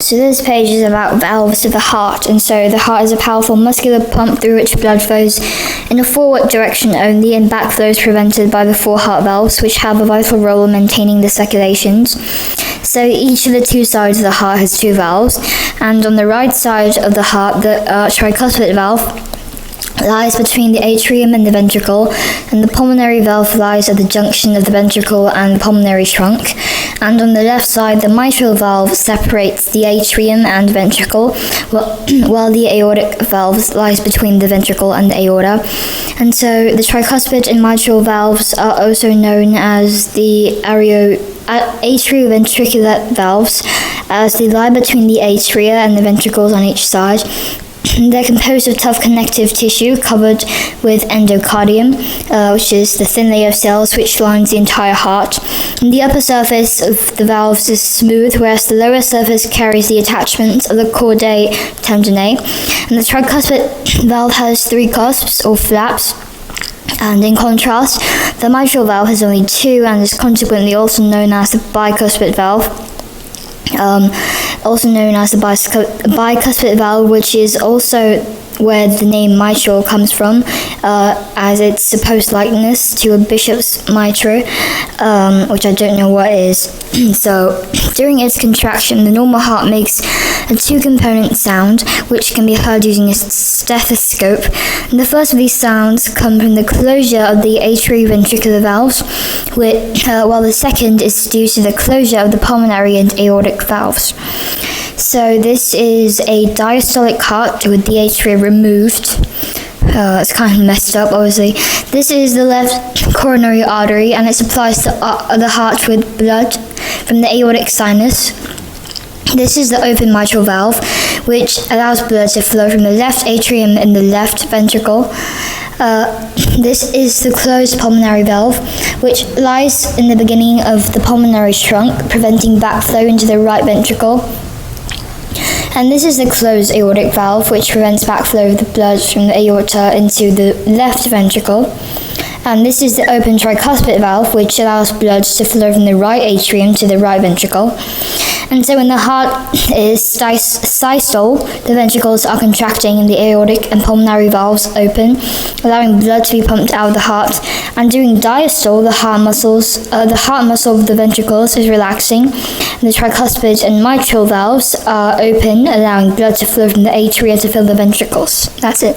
So this page is about valves of the heart, and so the heart is a powerful muscular pump through which blood flows in a forward direction only, and backflow is prevented by the four heart valves, which have a vital role in maintaining the circulations. So each of the two sides of the heart has two valves, and on the right side of the heart, the tricuspid valve lies between the atrium and the ventricle, and the pulmonary valve lies at the junction of the ventricle and the pulmonary trunk. And on the left side, the mitral valve separates the atrium and ventricle, while the aortic valve lies between the ventricle and the aorta. And so the tricuspid and mitral valves are also known as the atrioventricular valves, as they lie between the atria and the ventricles on each side. They're composed of tough connective tissue covered with endocardium, which is the thin layer of cells which lines the entire heart. And the upper surface of the valves is smooth, whereas the lower surface carries the attachments of the chordae tendineae. And the tricuspid valve has three cusps, or flaps. And in contrast, the mitral valve has only two, and is consequently also known as the bicuspid valve. Also known as the bicuspid valve, which is also where the name mitral comes from, as its supposed likeness to a bishop's mitre, which I don't know what is. So, during its contraction, the normal heart makes a two-component sound, which can be heard using a stethoscope. And the first of these sounds come from the closure of the atrioventricular valves, while the second is due to the closure of the pulmonary and aortic valves. So this is a diastolic heart with the atria removed. It's kind of messed up, obviously. This is the left coronary artery, and it supplies the heart with blood from the aortic sinus. This is the open mitral valve, which allows blood to flow from the left atrium and the left ventricle. This is the closed pulmonary valve, which lies in the beginning of the pulmonary trunk, preventing backflow into the right ventricle. And this is the closed aortic valve, which prevents backflow of the blood from the aorta into the left ventricle. And this is the open tricuspid valve, which allows blood to flow from the right atrium to the right ventricle. And so when the heart is systole, the ventricles are contracting and the aortic and pulmonary valves open, allowing blood to be pumped out of the heart. And during diastole, the heart muscle of the ventricles is relaxing, and the tricuspid and mitral valves are open, allowing blood to flow from the atria to fill the ventricles. That's it.